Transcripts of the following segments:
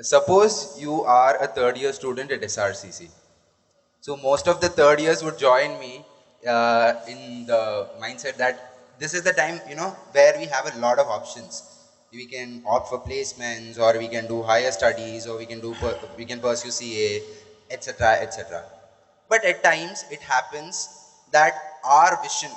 Suppose you are a third year student at SRCC. So most of the third years would join me in the mindset that this is the time, where we have a lot of options. We can opt for placements, or we can do higher studies, or we can pursue CA, etc., etc. But at times it happens that our vision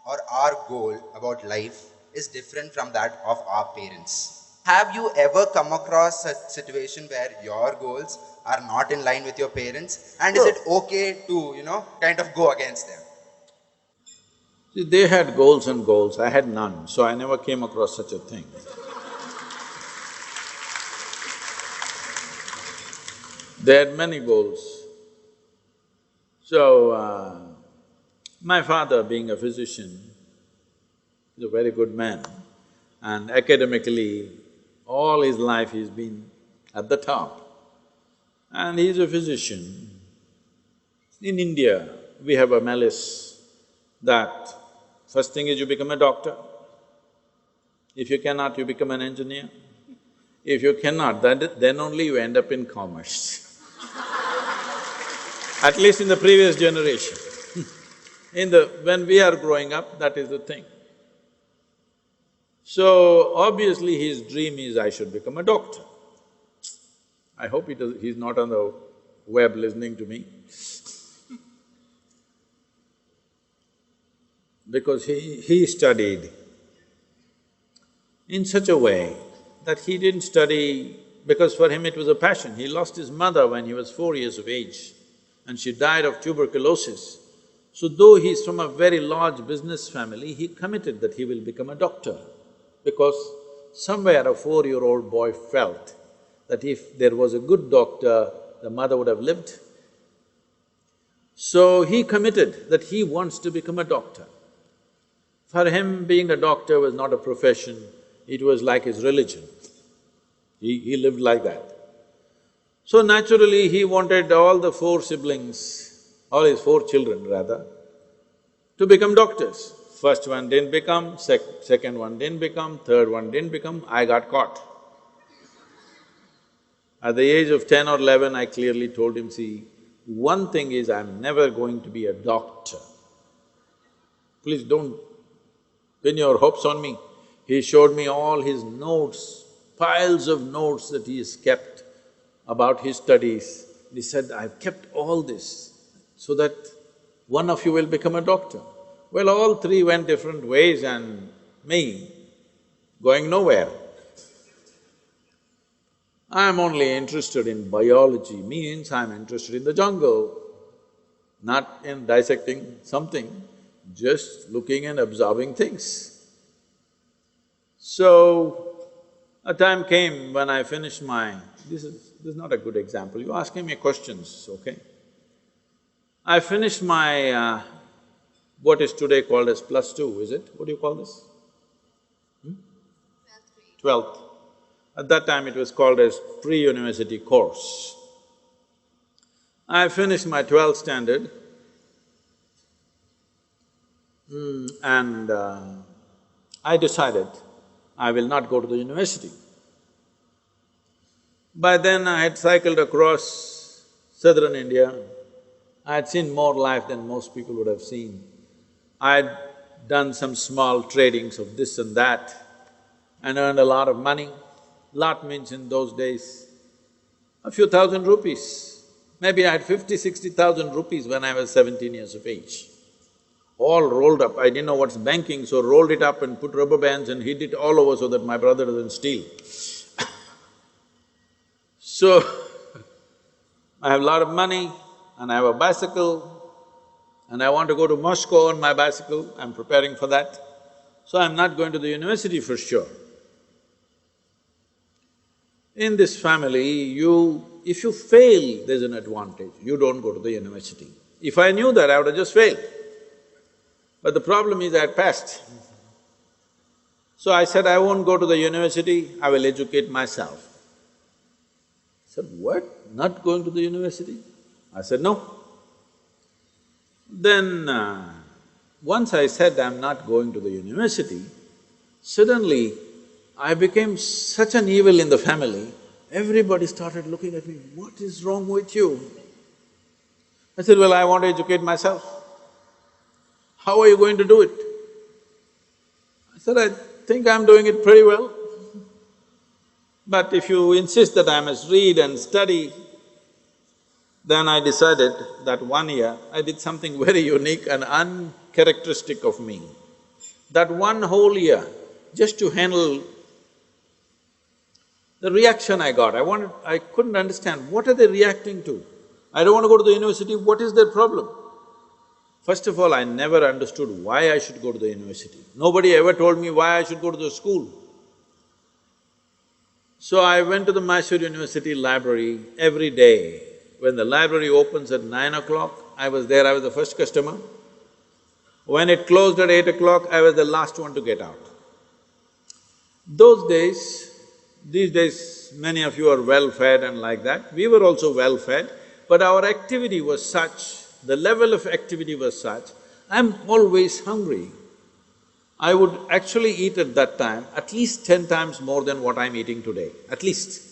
or our goal about life is different from that of our parents. Have you ever come across a situation where your goals are not in line with your parents? And is Sure. it okay to, kind of go against them? See, they had goals and goals, I had none, so I never came across such a thing. They had many goals. So, my father, being a physician, is a very good man, and academically, all his life he's been at the top. And he's a physician. In India, we have a malice that first thing is you become a doctor. If you cannot, you become an engineer. If you cannot, then only you end up in commerce. At least in the previous generation. When we are growing up, that is the thing. So, obviously his dream is I should become a doctor. I hope he's not on the web listening to me. Because he studied in such a way that he didn't study because for him it was a passion. He lost his mother when he was 4 years of age and she died of tuberculosis. So though he's from a very large business family, he committed that he will become a doctor because somewhere a 4-year-old boy felt that if there was a good doctor, the mother would have lived. So he committed that he wants to become a doctor. For him, being a doctor was not a profession, it was like his religion. He lived like that. So naturally, he wanted all the 4 siblings, all his 4 children rather, to become doctors. First one didn't become, second one didn't become, third one didn't become, I got caught. At the age of 10 or 11, I clearly told him, see, one thing is I'm never going to be a doctor. Please don't pin your hopes on me. He showed me all his notes, piles of notes that he has kept about his studies. He said, I've kept all this so that one of you will become a doctor. Well, all 3 went different ways and me going nowhere. I'm only interested in biology, means I'm interested in the jungle, not in dissecting something, just looking and observing things. So, a time came when I finished my… This is not a good example, you're asking me questions, okay? I finished my what is today called as +2, is it? What do you call this? 12th. At that time it was called as pre-university course. I finished my 12th standard and I decided I will not go to the university. By then I had cycled across southern India, I had seen more life than most people would have seen. I had done some small tradings of this and that and earned a lot of money. Lot means in those days, a few thousand rupees. Maybe I had 50,000–60,000 rupees when I was 17 years of age. All rolled up, I didn't know what's banking, so rolled it up and put rubber bands and hid it all over so that my brother doesn't steal. So, I have a lot of money and I have a bicycle and I want to go to Moscow on my bicycle, I'm preparing for that. So I'm not going to the university for sure. In this family, if you fail, there's an advantage, you don't go to the university. If I knew that, I would have just failed. But the problem is I had passed. So I said, I won't go to the university, I will educate myself. He said, what? Not going to the university? I said, no. Then, once I said I'm not going to the university, suddenly I became such an evil in the family, Everybody started looking at me, what is wrong with you? I said, well, I want to educate myself. How are you going to do it? I said, I think I'm doing it pretty well. But if you insist that I must read and study, then I decided that 1 year I did something very unique and uncharacteristic of me. That one whole year, just to handle the reaction I got, I couldn't understand, what are they reacting to? I don't want to go to the university, what is their problem? First of all, I never understood why I should go to the university. Nobody ever told me why I should go to the school. So I went to the Mysore University library every day. When the library opens at 9 o'clock, I was there, I was the first customer. When it closed at 8 o'clock, I was the last one to get out. These days, many of you are well-fed and like that. We were also well-fed, but our activity was such, the level of activity was such, I'm always hungry. I would actually eat at that time at least 10 times more than what I'm eating today, at least,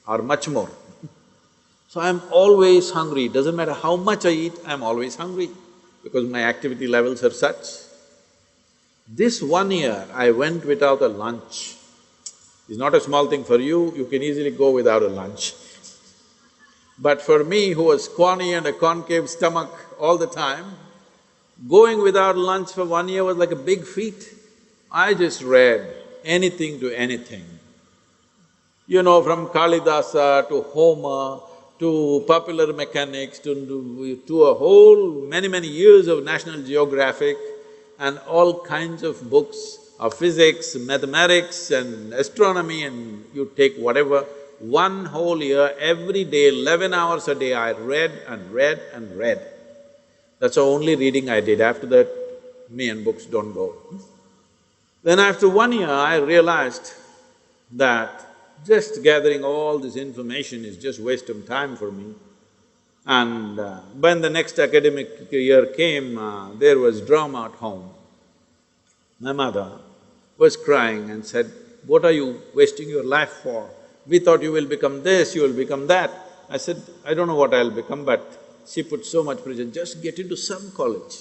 or much more. So I'm always hungry, doesn't matter how much I eat, I'm always hungry because my activity levels are such. This 1 year, I went without a lunch. It's not a small thing for you, you can easily go without a lunch. But for me, who was scrawny and a concave stomach all the time, going without lunch for 1 year was like a big feat. I just read anything to anything. You know, from Kalidasa to Homer to popular mechanics to a whole many years of National Geographic and all kinds of books of physics, mathematics and astronomy, and you take whatever. 1 whole year, every day, 11 hours a day, I read and read and read. That's the only reading I did. After that, me and books don't go. Then after 1 year, I realized that just gathering all this information is just waste of time for me. And when the next academic year came, there was drama at home. My mother was crying and said, what are you wasting your life for? We thought you will become this, you will become that. I said, I don't know what I'll become, but she put so much pressure, just get into some college.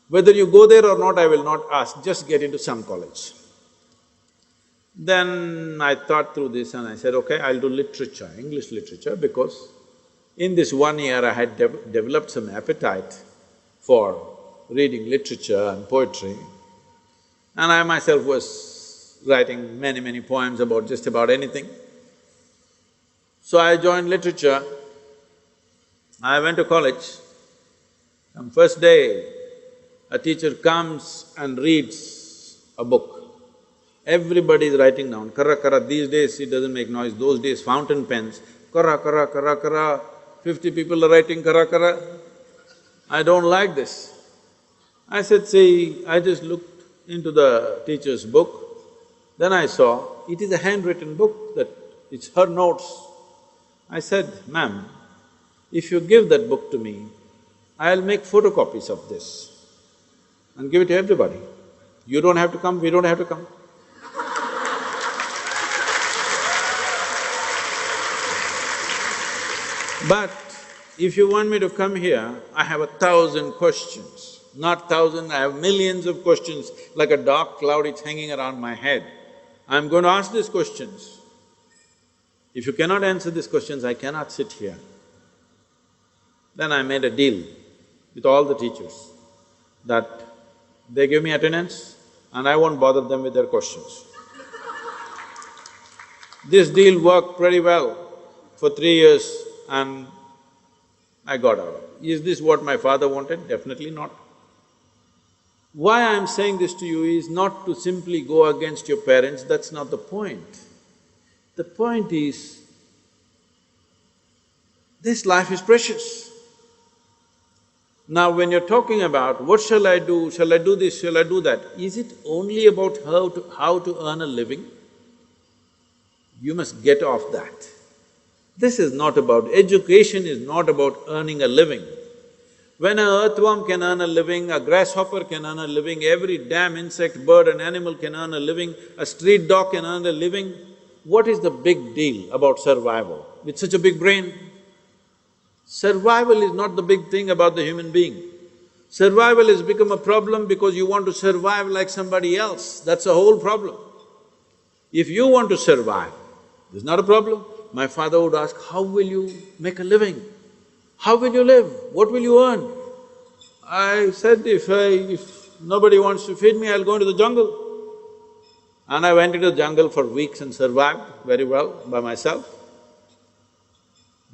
Whether you go there or not, I will not ask, just get into some college. Then I thought through this and I said, okay, I'll do literature, English literature, because in this 1 year I had developed some appetite for reading literature and poetry. And I myself was writing many poems about just about anything. So I joined literature. I went to college. On first day, a teacher comes and reads a book. Everybody is writing down, karra karra, these days it doesn't make noise, those days fountain pens, karra karra karra karra, 50 people are writing karra karra. I don't like this. I said, see, I just looked into the teacher's book, then I saw it is a handwritten book, that it's her notes. I said, ma'am, if you give that book to me, I'll make photocopies of this and give it to everybody. You don't have to come, we don't have to come. But if you want me to come here, I have 1,000 questions. Not 1,000, I have millions of questions, like a dark cloud, it's hanging around my head. I'm going to ask these questions. If you cannot answer these questions, I cannot sit here. Then I made a deal with all the teachers that they give me attendance and I won't bother them with their questions. This deal worked pretty well for 3 years and I got out. Is this what my father wanted? Definitely not. Why I'm saying this to you is not to simply go against your parents, that's not the point. The point is, this life is precious. Now when you're talking about, what shall I do this, shall I do that, is it only about how to earn a living? You must get off that. This is not about… education is not about earning a living. When an earthworm can earn a living, a grasshopper can earn a living, every damn insect, bird and animal can earn a living, a street dog can earn a living, what is the big deal about survival? With such a big brain, survival is not the big thing about the human being. Survival has become a problem because you want to survive like somebody else, that's the whole problem. If you want to survive, there's not a problem. My father would ask, how will you make a living? How will you live? What will you earn? I said, if nobody wants to feed me, I'll go into the jungle. And I went into the jungle for weeks and survived very well by myself.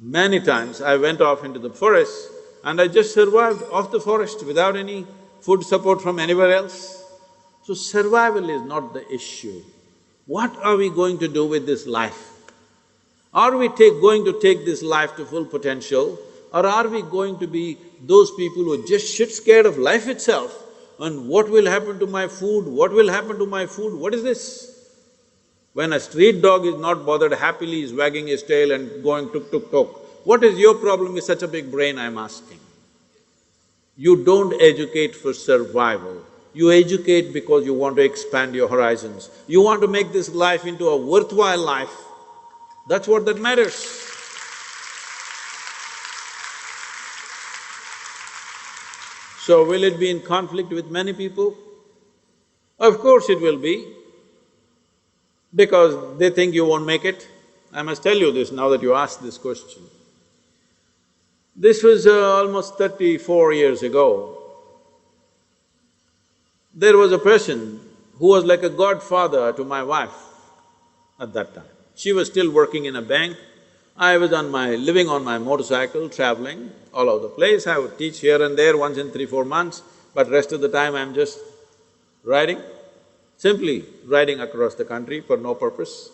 Many times I went off into the forest and I just survived off the forest without any food support from anywhere else. So survival is not the issue. What are we going to do with this life? Are we going to take this life to full potential, or are we going to be those people who are just shit scared of life itself and what will happen to my food, what will happen to my food, what is this? When a street dog is not bothered, happily is wagging his tail and going tuk tuk tuk, what is your problem with such a big brain, I'm asking? You don't educate for survival, you educate because you want to expand your horizons. You want to make this life into a worthwhile life, that's what that matters. So will it be in conflict with many people? Of course it will be, because they think you won't make it. I must tell you this now that you asked this question. This was almost 34 years ago. There was a person who was like a godfather to my wife at that time. She was still working in a bank. I was living on my motorcycle, traveling all over the place. I would teach here and there once in 3-4 months, but rest of the time I'm just riding, simply riding across the country for no purpose.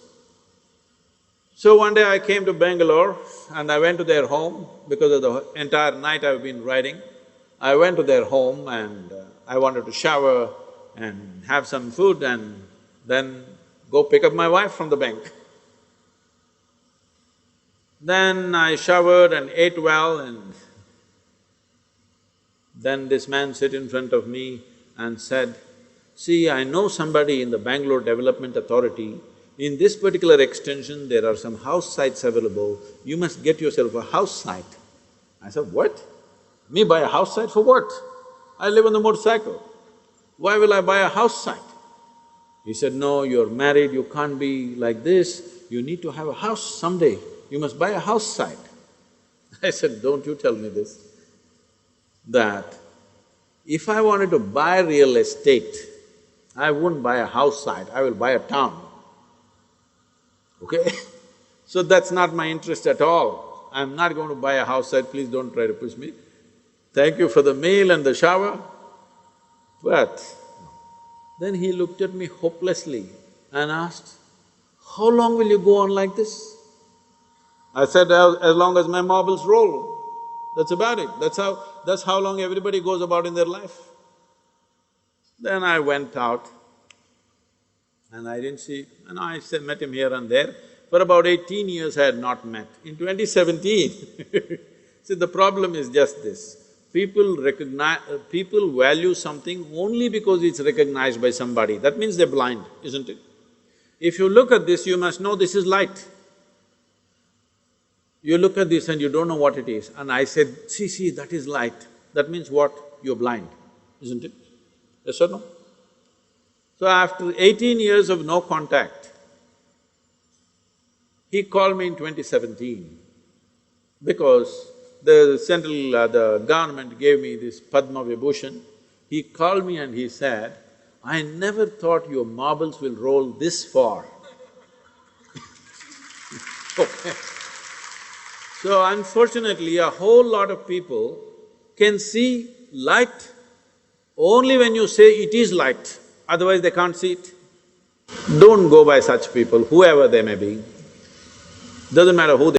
So one day I came to Bangalore and I went to their home because of the entire night I've been riding. I went to their home and I wanted to shower and have some food and then go pick up my wife from the bank. Then I showered and ate well, and then this man sit in front of me and said, see, I know somebody in the Bangalore Development Authority, in this particular extension there are some house sites available, you must get yourself a house site. I said, what? Me buy a house site for what? I live on the motorcycle, why will I buy a house site? He said, no, you're married, you can't be like this, you need to have a house someday. You must buy a house site. I said, don't you tell me this, that if I wanted to buy real estate, I wouldn't buy a house site, I will buy a town, okay? So that's not my interest at all. I'm not going to buy a house site, please don't try to push me. Thank you for the meal and the shower, but… Then he looked at me hopelessly and asked, how long will you go on like this? I said, as long as my marbles roll, that's about it. That's how long everybody goes about in their life. Then I went out and I didn't see… and I met him here and there. For about 18 years I had not met. In 2017 see, the problem is just this, people value something only because it's recognized by somebody, that means they're blind, isn't it? If you look at this, you must know this is light. You look at this and you don't know what it is, and I said, see, that is light. That means what? You're blind, isn't it? Yes or no? So after 18 years of no contact, he called me in 2017 because the government gave me this Padma Vibhushan. He called me and he said, I never thought your marbles will roll this far. Okay. So unfortunately, a whole lot of people can see light only when you say it is light, otherwise they can't see it. Don't go by such people, whoever they may be, doesn't matter who they